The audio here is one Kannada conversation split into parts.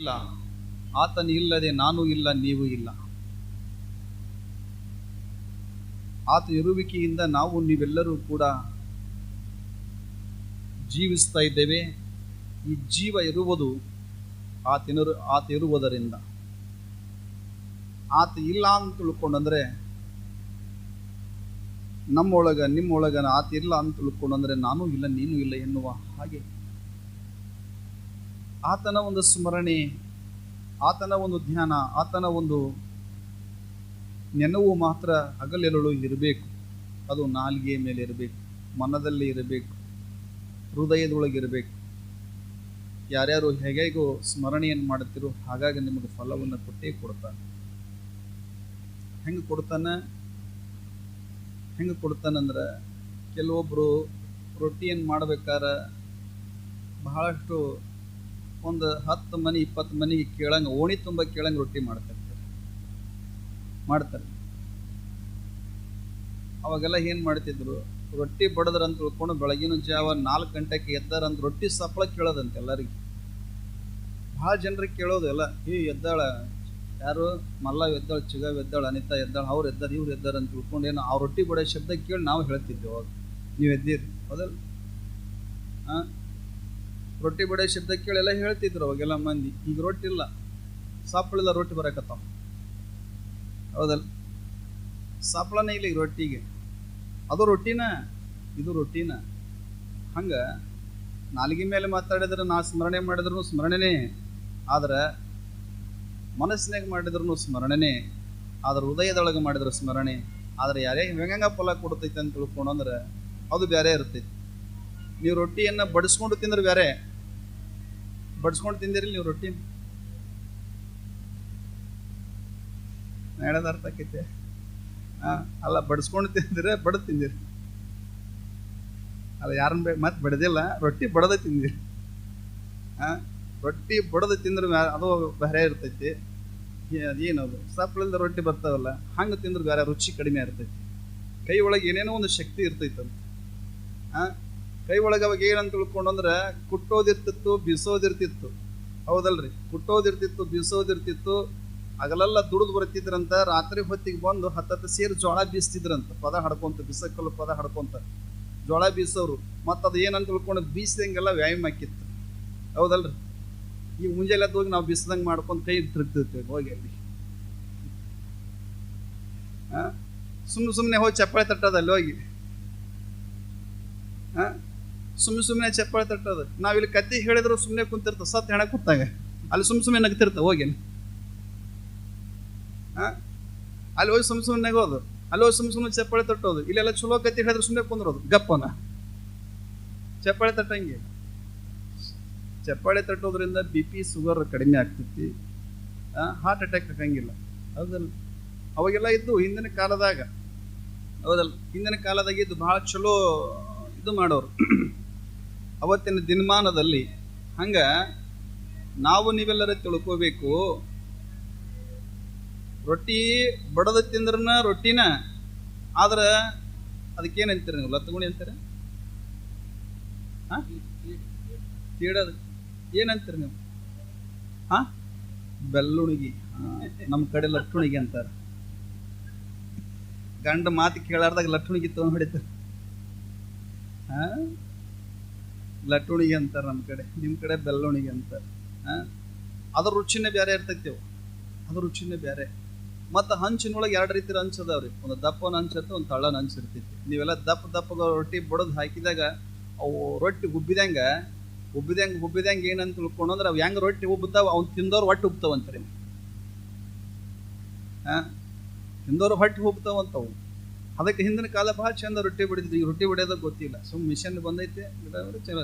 ಇಲ್ಲ, ಆತನು ಇಲ್ಲದೆ ನಾನು ಇಲ್ಲ, ನೀವು ಇಲ್ಲ. ಆತ ಇರುವಿಕೆಯಿಂದ ನಾವು ನೀವೆಲ್ಲರೂ ಕೂಡ ಜೀವಿಸ್ತಾ ಇದ್ದೇವೆ. ಈ ಜೀವ ಇರುವುದು ಆತ ಇರುವುದರಿಂದ. ಆತ ಇಲ್ಲ ಅಂತ ತಿಳ್ಕೊಂಡಂದ್ರೆ ನಮ್ಮೊಳಗ ನಿಮ್ಮೊಳಗ ಆತ ಇಲ್ಲ ಅಂತ ತಿಳ್ಕೊಂಡಂದ್ರೆ ನಾನು ಇಲ್ಲ ನೀನು ಇಲ್ಲ ಎನ್ನುವ ಹಾಗೆ ಆತನ ಒಂದು ಸ್ಮರಣೆ, ಆತನ ಒಂದು ಧ್ಯಾನ, ಆತನ ಒಂದು ನೆನವು ಮಾತ್ರ ಹಗಲೆರಳು ಇರಬೇಕು. ಅದು ನಾಲಿಗೆಯ ಮೇಲೆ ಇರಬೇಕು, ಮನದಲ್ಲಿ ಇರಬೇಕು, ಹೃದಯದೊಳಗಿರಬೇಕು. ಯಾರ್ಯಾರು ಹೇಗೇಗೋ ಸ್ಮರಣೆಯನ್ನು ಮಾಡುತ್ತೀರೋ ಹಾಗಾಗಿ ನಿಮಗೆ ಫಲವನ್ನು ಕೊಟ್ಟೇ ಕೊಡ್ತಾನೆ. ಹೆಂಗೆ ಕೊಡ್ತಾನಂದ್ರೆ ಕೆಲವೊಬ್ಬರು ರೊಟ್ಟಿಯನ್ನು ಮಾಡ್ಬೇಕಾದ್ರೆ ಬಹಳಷ್ಟು ಒಂದು 10 ಮನೆ 20 ಮನೆಗೆ ಕೇಳಂಗೆ, ಓಣಿ ತುಂಬ ಕೇಳಂಗೆ ರೊಟ್ಟಿ ಮಾಡ್ತಾರೆ. ಅವಾಗೆಲ್ಲ ಏನು ಮಾಡ್ತಿದ್ರು, ರೊಟ್ಟಿ ಬಡದ್ರಂತ ತಿಳ್ಕೊಂಡು ಬೆಳಗಿನ ಜಾವ 4 ಗಂಟೆಗೆ ಎದ್ದಾರಂತ ರೊಟ್ಟಿ ಸಪ್ಪಳ ಕೇಳೋದಂತೆ ಎಲ್ಲರಿಗೆ. ಭಾಳ ಜನರಿಗೆ ಕೇಳೋದು ಎಲ್ಲ, ಎದ್ದಾಳ ಯಾರು, ಮಲ್ಲ ಎದ್ದಾಳ, ಚಿಗಾವ್ ಎದ್ದಾಳ, ಅನಿತಾ ಎದ್ದಾಳ, ಅವ್ರು ಎದ್ದಾರ ಇವ್ರು ಎದ್ದಾರ ಅಂತ ತಿಳ್ಕೊಂಡು ಏನೋ ಆ ರೊಟ್ಟಿ ಬಡೋ ಶಬ್ದ ಕೇಳಿ ನಾವು ಹೇಳ್ತಿದ್ವಿ ಅವಾಗ. ನೀವು ಎದ್ದೀರಿ ಹೌದಲ್ಲ? ರೊಟ್ಟಿ ಬಡೋ ಶಬ್ದ ಕೇಳಿ ಎಲ್ಲ ಹೇಳ್ತಿದ್ರು ಅವಾಗೆಲ್ಲ ಮಂದಿ. ಈಗ ರೊಟ್ಟಿ ಇಲ್ಲ, ಸಾಪ್ಪಳಿಲ್ಲ, ರೊಟ್ಟಿ ಬರಕತ್ತಾವ ಹೌದಲ್ಲ? ಸಾಪ್ಪಳನೇ ಇಲ್ಲ ಈಗ ರೊಟ್ಟಿಗೆ. ಅದು ರೊಟ್ಟಿನ, ಇದು ರೊಟ್ಟಿನ. ಹಂಗೆ ನಾಲಿಗೆ ಮೇಲೆ ಮಾತಾಡಿದ್ರೆ ನಾ ಸ್ಮರಣೆ ಮಾಡಿದ್ರು ಸ್ಮರಣೆನೇ, ಆದ್ರೆ ಮನಸ್ಸಿನಾಗ ಮಾಡಿದ್ರು ಸ್ಮರಣೆನೇ, ಆದ್ರೆ ಹೃದಯದೊಳಗೆ ಮಾಡಿದ್ರು ಸ್ಮರಣೆ. ಆದ್ರೆ ಯಾರೇ ಹೆಂಗ ಫಲ ಕೊಡ್ತೈತೆ ಅಂತ ತಿಳ್ಕೊಂಡ್ರೆ ಅದು ಬೇರೆ ಇರ್ತೈತಿ. ನೀವು ರೊಟ್ಟಿಯನ್ನು ಬಡಿಸ್ಕೊಂಡು ತಿಂದ್ರೆ ಬೇರೆ, ಬಡಿಸ್ಕೊಂಡು ತಿಂದಿರಿ ನೀವು ರೊಟ್ಟಿ? ಹೇಳೋದು ಅರ್ಥ ಆಕೈತೆ? ಅಲ್ಲ, ಬಡಿಸ್ಕೊಂಡು ತಿಂದಿರ ಬಡದು ತಿಂದಿರಿ? ಅಲ್ಲ, ಯಾರನ್ನ ಮತ್ತೆ ಬಡ್ದಿಲ್ಲ, ರೊಟ್ಟಿ ಬಡದ ತಿಂದಿರಿ. ರೊಟ್ಟಿ ಬಡದ ತಿಂದ್ರೆ ಅದು ಬೇರೆ ಇರ್ತೈತಿ. ಅದೇನದು ಸಪ್ಪಳಿಲ್ದ ರೊಟ್ಟಿ ಬರ್ತಾವಲ್ಲ, ಹಂಗೆ ತಿಂದ್ರೆ ಬೇರೆ ರುಚಿ ಕಡಿಮೆ ಇರ್ತೈತಿ. ಕೈ ಒಳಗೆ ಏನೇನೋ ಒಂದು ಶಕ್ತಿ ಇರ್ತೈತಂತ. ಕೈ ಒಳಗೆ ಅವಾಗ ಏನಂತ ತಿಳ್ಕೊಂಡಂದ್ರೆ ಕುಟ್ಟೋದಿರ್ತಿತ್ತು, ಬೀಸೋದಿರ್ತಿತ್ತು ಹೌದಲ್ರಿ? ಕುಟ್ಟೋದಿರ್ತಿತ್ತು, ಬೀಸೋದಿರ್ತಿತ್ತು. ಹಗಲೆಲ್ಲ ದುಡಿದು ಬರ್ತಿದ್ರಂತ, ರಾತ್ರಿ ಹೊತ್ತಿಗೆ ಬಂದು 10 ಸೇರು ಜೋಳ ಬೀಸ್ತಿದ್ರಂತ, ಪದ ಹಡ್ಕೊಂತ, ಬಿಸಕಲ್ಲು ಪದ ಹಡ್ಕೊಂತ ಜೋಳ ಬೀಸೋರು. ಮತ್ತು ಅದು ಏನಂತ ತಿಳ್ಕೊಂಡು ಬೀಸಿದಂಗೆಲ್ಲ ವ್ಯಾಯಾಮ ಆಕಿತ್ತು ಹೌದಲ್ರಿ? ಈ ಮುಂಜಾನೆ ಹೋಗಿ ನಾವು ಬಿಸಿದಂಗೆ ಮಾಡ್ಕೊಂಡು ಕೈ ತಿರುಗ್ತಿರ್ತೀವಿ ಹೋಗಿ ಅಲ್ಲಿ. ಸುಮ್ಮನೆ ಹೋಗಿ ಚಪ್ಪಾಳೆ ತಟ್ಟೋದು ಅಲ್ಲಿ ಹೋಗಿ. ಸುಮ್ಮನೆ ಚಪ್ಪಾಳೆ ತಟ್ಟೋದು. ನಾವಿಲ್ಲಿ ಕತ್ತಿ ಹೇಳಿದ್ರು ಸುಮ್ಮನೆ ಕುಂತಿರ್ತವೆ, ಸತ್ ಹೆಣ ಕೂತಾಗ ಅಲ್ಲಿ ಸುಮ್ಮನೆ ನಗ್ತಿರ್ತವೆ ಹೋಗಿ. ಅಲ್ಲಿ ಹೋಗಿ ಸುಮ್ಮನೆ ನಗೋದು, ಅಲ್ಲಿ ಹೋಗಿ ಸುಮ್ಮನೆ ಚಪ್ಪಾಳೆ ತಟ್ಟೋದು. ಇಲ್ಲೆಲ್ಲ ಚಲೋ ಕತ್ತಿ ಹೇಳಿದ್ರೆ ಸುಮ್ಮನೆ ಕುಂದ್ರೋದು ಗಪ್ಪನ. ಚಪ್ಪಾಳೆ ತಟ್ಟಂಗೆ, ಚಪ್ಪಾಳೆ ತಟ್ಟೋದ್ರಿಂದ BP ಶುಗರ್ ಕಡಿಮೆ ಆಗ್ತೈತಿ, ಹಾರ್ಟ್ ಅಟ್ಯಾಕ್ ಆಗಂಗಿಲ್ಲ ಹೌದಲ್ಲ? ಅವಾಗೆಲ್ಲ ಇದ್ದು ಹಿಂದಿನ ಕಾಲದಾಗ ಹೌದಲ್ಲ? ಹಿಂದಿನ ಕಾಲದಾಗ ಇದ್ದು ಭಾಳ ಚಲೋ ಇದು ಮಾಡೋರು ಅವತ್ತಿನ ದಿನಮಾನದಲ್ಲಿ. ಹಂಗ ನಾವು ನೀವೆಲ್ಲರ ತಿಳ್ಕೋಬೇಕು, ರೊಟ್ಟಿ ಬಡದ ತಿಂದ್ರನ ರೊಟ್ಟಿನ, ಆದ್ರೆ ಅದಕ್ಕೇನಂತೀರಿ ನೀವು? ಲತ್ತಗುಣಿ ಅಂತೀರ? ತೀಡೋದು ಏನಂತೀರಿ ನೀವು? ಬೆಲ್ಲುಣಿಗಿ. ನಮ್ಮ ಕಡೆ ಲಟ್ಟುಣಿಗಿ ಅಂತಾರೆ. ಗಂಡ ಮಾತು ಕೇಳಾರ್ದಾಗ ಲಟ್ಟುಣಿಗಿ ತಗೊಂಡು ಹೊಡಿತಾರೆ. ಲಟ್ಟುಣಿಗಿ ಅಂತಾರೆ ನಮ್ಮ ಕಡೆ, ನಿಮ್ಮ ಕಡೆ ಬೆಲ್ಲುಣಿಗಿ ಅಂತಾರೆ. ಅದ್ರ ರುಚಿನೇ ಬೇರೆ ಇರ್ತೈತಿ, ಅದ್ರ ರುಚಿನೇ ಬೇರೆ. ಮತ್ತು ಹಂಚಿನೊಳಗೆ 2 ರೀತಿ ಹಂಚು ಅದಾವ್ರಿ. ಒಂದು ದಪ್ಪನ ಹಂಚು ಇರ್ತದೆ, ಒಂದು ತಳ್ಳನ ಹಂಚು ಇರ್ತೈತಿ. ನೀವೆಲ್ಲ ದಪ್ಪ ರೊಟ್ಟಿ ಬಡದು ಹಾಕಿದಾಗ ಅವು ರೊಟ್ಟಿ ಉಬ್ಬಿದಂಗೆ ಏನಂತ ತಿಳ್ಕೊಂಡ್ರೆ ಅವು ಹೆಂಗೆ ರೊಟ್ಟಿ ಉಬ್ಬುತ್ತಾವ, ಅವ್ನು ತಿಂದವ್ರು ಹೊಟ್ಟೆ ಉಬ್ತಾವಂತಾರೆ. ತಿಂದವ್ರು ಹೊಟ್ಟೆ ಉಬ್ತಾವಂತವು. ಅದಕ್ಕೆ ಹಿಂದಿನ ಕಾಲ ಭಾಳ ಚಂದ ರೊಟ್ಟಿ ಬಡಿದ್ರು. ಈಗ ರೊಟ್ಟಿ ಬಡಿಯೋದಾಗ ಗೊತ್ತಿಲ್ಲ, ಮಿಷನ್ ಬಂದೈತೆ ಚಲೋ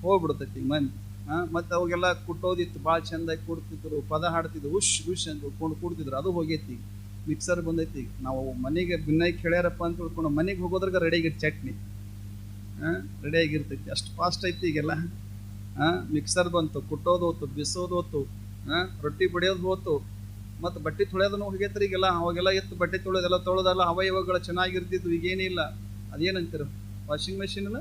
ಹೋಗ್ಬಿಡ್ತೈತಿ ಈಗ ಮಂದಿ. ಮತ್ತು ಅವಾಗೆಲ್ಲ ಕುಟ್ಟೋದಿತ್ತು, ಭಾಳ ಚೆಂದಾಗಿ ಕುಡ್ತಿದ್ರು, ಪದ ಹಾಡ್ತಿದ್ರು, ಉಶ್ ಅಂತ ಕುಡ್ತಿದ್ರು. ಅದು ಹೋಗೈತಿ, ಮಿಕ್ಸರ್ ಬಂದೈತಿ. ಈಗ ನಾವು ಮನೆಗೆ ಭಿನ್ನಾಗಿ ಕೇಳ್ಯಾರಪ್ಪ ಅಂತ ತಿಳ್ಕೊಂಡು ಮನೆಗೆ ಹೋಗೋದ್ರಾಗ ರೆಡಿಯಾಗಿತ್ತು ಚಟ್ನಿ, ರೆಡಿಯಾಗಿರ್ತೈತಿ. ಅಷ್ಟು ಫಾಸ್ಟ್ ಐತಿ ಈಗೆಲ್ಲ. ಮಿಕ್ಸರ್ ಬಂತು, ಕುಟ್ಟೋದು ಹೋತು, ಬಿಸೋದು ಹೋತು, ರೊಟ್ಟಿ ಬಡಿಯೋದು ಹೋತು, ಮತ್ತು ಬಟ್ಟೆ ತೊಳೆಯೋದನ್ನು ಹೋಗೈತ್ರಿ ಈಗೆಲ್ಲ. ಅವಾಗೆಲ್ಲ ಎತ್ತು ಬಟ್ಟೆ ತೊಳೆಯೋದೆಲ್ಲ ತೊಳೆದಲ್ಲ, ಅವಯವಗಳು ಚೆನ್ನಾಗಿರ್ತಿದ್ವು. ಈಗೇನಿಲ್ಲ. ಅದೇನಂತೀರ? ವಾಷಿಂಗ್ ಮೆಷಿನ್ ಇಲ್ಲ?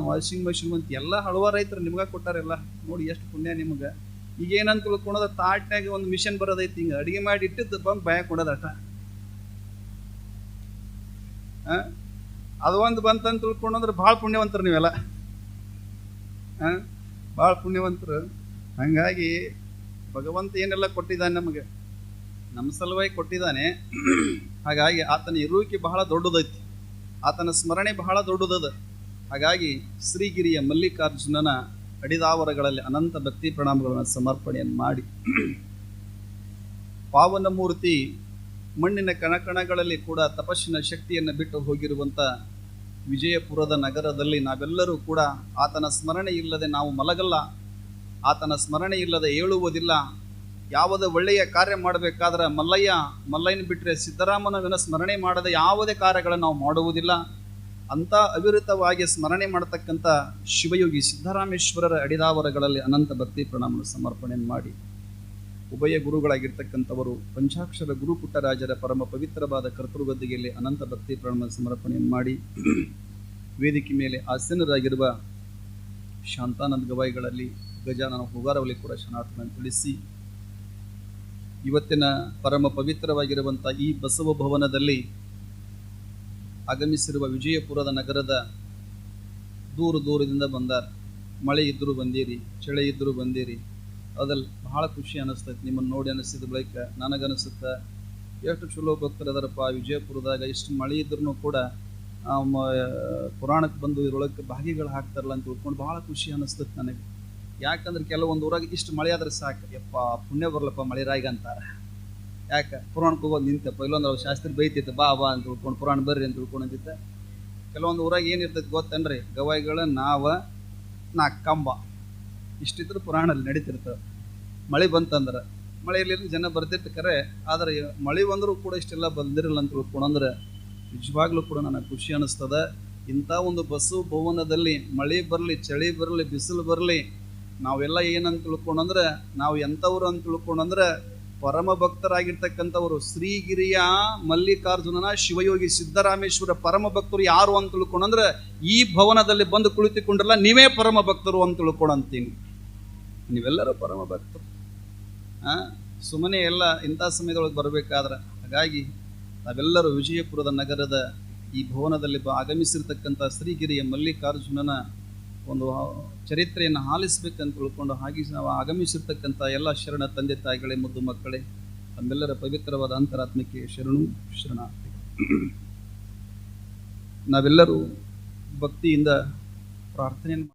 ವಾಷಿಂಗ್ ಮೆಷಿನ್ ಬಂತು. ಎಲ್ಲ ಹಳವಾರು ರೈತರು ನಿಮ್ಗೆ ಕೊಟ್ಟಾರೆಲ್ಲ ನೋಡಿ, ಎಷ್ಟು ಪುಣ್ಯ ನಿಮ್ಗೆ. ಈಗ ಏನಂತ ತಿಳ್ಕೊಳೋದ, ತಾಟ್ನಾಗ ಒಂದು ಮಿಷನ್ ಬರೋದೈತಿ, ಹಿಂಗ ಅಡಿಗೆ ಮಾಡಿ ಇಟ್ಟಿದ್ದು ಬಂದು ಭಯ ಕೊಡೋದಟ. ಅದು ಒಂದು ಬಂತಂತ ತಿಳ್ಕೊಂಡ್ರೆ ಭಾಳ ಪುಣ್ಯವಂತರು ನೀವೆಲ್ಲ, ಭಾಳ ಪುಣ್ಯವಂತರು. ಹಂಗಾಗಿ ಭಗವಂತ ಏನೆಲ್ಲ ಕೊಟ್ಟಿದ್ದಾನೆ ನಮಗೆ, ನಮ್ಮ ಸಲುವಾಗಿ ಕೊಟ್ಟಿದ್ದಾನೆ. ಹಾಗಾಗಿ ಆತನ ಇರುವಿಕೆ ಬಹಳ ದೊಡ್ಡದೈತಿ, ಆತನ ಸ್ಮರಣೆ ಬಹಳ ದೊಡ್ಡದದ. ಹಾಗಾಗಿ ಶ್ರೀಗಿರಿಯ ಮಲ್ಲಿಕಾರ್ಜುನನ ಅಡಿದಾವರಗಳಲ್ಲಿ ಅನಂತ ಭಕ್ತಿ ಪ್ರಣಾಮಗಳನ್ನು ಸಮರ್ಪಣೆಯನ್ನು ಮಾಡಿ, ಪಾವನ ಮೂರ್ತಿ ಮಣ್ಣಿನ ಕಣಕಣಗಳಲ್ಲಿ ಕೂಡ ತಪಸ್ಸಿನ ಶಕ್ತಿಯನ್ನು ಬಿಟ್ಟು ಹೋಗಿರುವಂಥ ವಿಜಯಪುರದ ನಗರದಲ್ಲಿ ನಾವೆಲ್ಲರೂ ಕೂಡ ಆತನ ಸ್ಮರಣೆ ಇಲ್ಲದೆ ನಾವು ಮಲಗಲ್ಲ, ಆತನ ಸ್ಮರಣೆ ಇಲ್ಲದೆ ಏಳುವುದಿಲ್ಲ. ಯಾವುದೇ ಒಳ್ಳೆಯ ಕಾರ್ಯ ಮಾಡಬೇಕಾದ್ರೆ ಮಲ್ಲಯ್ಯನ ಬಿಟ್ಟರೆ ಸಿದ್ದರಾಮನವನ ಸ್ಮರಣೆ ಮಾಡದೆ ಯಾವುದೇ ಕಾರ್ಯಗಳನ್ನು ನಾವು ಮಾಡುವುದಿಲ್ಲ. ಅಂಥ ಅವಿರತವಾಗಿ ಸ್ಮರಣೆ ಮಾಡತಕ್ಕಂಥ ಶಿವಯೋಗಿ ಸಿದ್ದರಾಮೇಶ್ವರರ ಅಡಿದಾವರಗಳಲ್ಲಿ ಅನಂತ ಭಕ್ತಿ ಪ್ರಣಾಮ ಸಮರ್ಪಣೆಯನ್ನು ಮಾಡಿ, ಉಭಯ ಗುರುಗಳಾಗಿರ್ತಕ್ಕಂಥವರು ಪಂಚಾಕ್ಷರ ಗುರು ಪುಟ್ಟರಾಜರ ಪರಮ ಪವಿತ್ರವಾದ ಕರ್ತೃಗದ್ದಿಗೆಯಲ್ಲಿ ಅನಂತ ಭಕ್ತಿ ಪ್ರಣಾಮ ಸಮರ್ಪಣೆಯನ್ನು ಮಾಡಿ, ವೇದಿಕೆ ಮೇಲೆ ಆಸೀನರಾಗಿರುವ ಶಾಂತಾನಂದ ಗವಾಯಿಗಳಲ್ಲಿ ಗಜಾನನ ಹುಗಾರವಲ್ಲಿ ಕೂಡ ಶರಣಾರ್ಥವನ್ನು ತಿಳಿಸಿ, ಇವತ್ತಿನ ಪರಮ ಪವಿತ್ರವಾಗಿರುವಂಥ ಈ ಬಸವ ಭವನದಲ್ಲಿ ಆಗಮಿಸಿರುವ ವಿಜಯಪುರದ ನಗರದ ದೂರದಿಂದ ಬಂದಾರ. ಮಳೆ ಇದ್ದರೂ ಬಂದೀರಿ, ಚಳಿ ಇದ್ದರೂ ಬಂದೀರಿ, ಅದಲ್ಲಿ ಬಹಳ ಖುಷಿ ಅನ್ನಿಸ್ತೈತಿ. ನಿಮ್ಮನ್ನು ನೋಡಿ ಅನಿಸಿದ ಬಳಿಕ ನನಗನ್ನಿಸುತ್ತೆ, ಎಷ್ಟು ಚಲೋ ಭಕ್ತರದಾರಪ್ಪ ವಿಜಯಪುರದಾಗ, ಇಷ್ಟು ಮಳೆ ಇದ್ರೂ ಕೂಡ ಪುರಾಣಕ್ಕೆ ಬಂದು ಇದರೊಳಗೆ ಭಾಗಿಗಳು ಹಾಕ್ತಾರಲ್ಲ ಅಂತ ತಿಳ್ಕೊಂಡು ಭಾಳ ಖುಷಿ ಅನ್ನಿಸ್ತೈತಿ ನನಗೆ. ಯಾಕಂದ್ರೆ ಕೆಲವೊಂದು ಊರಾಗ ಇಷ್ಟು ಮಳೆ ಆದ್ರೆ ಸಾಕು, ಯಪ್ಪ ಪುಣ್ಯ ಬರ್ಲಪ್ಪ ಮಳೆ ರಾಯಿಗೆ ಅಂತಾರೆ. ಯಾಕೆ ಪುರಾಣಕ್ಕೆ ಹೋಗೋದು ನಿಂತಪ್ಪ, ಇಲ್ಲೊಂದು ಅವ್ರು ಶಾಸ್ತ್ರಿ ಬೈತಿತ್ತು, ಬಾ ಅಂತ ತಿಳ್ಕೊಂಡು ಪುರಾಣ ಬರ್ರಿ ಅಂತ ತಿಳ್ಕೊಂಡಿದ್ದ. ಕೆಲವೊಂದು ಊರಾಗ ಏನಿರ್ತೈತಿ ಗೊತ್ತೇನ್ರಿ, ಗವಾಯಿಗಳ ನಾ ಕಂಬ ಇಷ್ಟಿದ್ರು ಪುರಾಣಲ್ಲಿ ನಡೀತಿರ್ತವೆ. ಮಳೆ ಬಂತಂದ್ರೆ ಮಳೆ ಇರಲಿಲ್ಲ, ಜನ ಬರ್ತಿತ್ತು ಕರೆ, ಆದರೆ ಮಳೆ ಬಂದರೂ ಕೂಡ ಇಷ್ಟೆಲ್ಲ ಬಂದಿರಲ್ಲ ಅಂತ ತಿಳ್ಕೊಂಡ್ರೆ ನಿಜವಾಗ್ಲೂ ಕೂಡ ನನಗೆ ಖುಷಿ ಅನ್ನಿಸ್ತದ. ಇಂಥ ಒಂದು ಬಸವ ಭವನದಲ್ಲಿ ಮಳೆ ಬರಲಿ, ಚಳಿ ಬರಲಿ, ಬಿಸಿಲು ಬರಲಿ, ನಾವೆಲ್ಲ ಏನಂತ ತಿಳ್ಕೊಂಡ್ರೆ, ನಾವು ಎಂಥವ್ರು ಅಂತ ತಿಳ್ಕೊಂಡ್ರೆ ಪರಮ ಭಕ್ತರಾಗಿರ್ತಕ್ಕಂಥವ್ರು ಶ್ರೀಗಿರಿಯ ಮಲ್ಲಿಕಾರ್ಜುನನ ಶಿವಯೋಗಿ ಸಿದ್ದರಾಮೇಶ್ವರ ಪರಮ ಭಕ್ತರು ಯಾರು ಅಂತ ತಿಳ್ಕೊಂಡ್ರೆ ಈ ಭವನದಲ್ಲಿ ಬಂದು ಕುಳಿತುಕೊಂಡ್ರಲ್ಲ ನೀವೇ ಪರಮ ಭಕ್ತರು ಅಂತ ತಿಳ್ಕೊಂಡಂತೀನಿ. ನೀವೆಲ್ಲರೂ ಪರಮ ಭಕ್ತರು. ಸುಮ್ಮನೆ ಎಲ್ಲ ಇಂಥ ಸಮಯದೊಳಗೆ ಬರಬೇಕಾದ್ರೆ, ಹಾಗಾಗಿ ನಾವೆಲ್ಲರೂ ವಿಜಯಪುರದ ನಗರದ ಈ ಭವನದಲ್ಲಿ ಆಗಮಿಸಿರ್ತಕ್ಕಂಥ ಶ್ರೀಗಿರಿಯ ಮಲ್ಲಿಕಾರ್ಜುನನ ಒಂದು ಚರಿತ್ರೆಯನ್ನು ಆಲಿಸಬೇಕಂತ ತಿಳ್ಕೊಂಡು, ಹಾಗೆ ನಾವು ಆಗಮಿಸಿರ್ತಕ್ಕಂಥ ಎಲ್ಲ ಶರಣ ತಂದೆ ತಾಯಿಗಳೇ, ಮುದ್ದು ಮಕ್ಕಳೇ, ತಮ್ಮೆಲ್ಲರ ಪವಿತ್ರವಾದ ಅಂತರಾತ್ಮಕ್ಕೆ ಶರಣಾರ್ಥಿ. ನಾವೆಲ್ಲರೂ ಭಕ್ತಿಯಿಂದ ಪ್ರಾರ್ಥನೆಯನ್ನು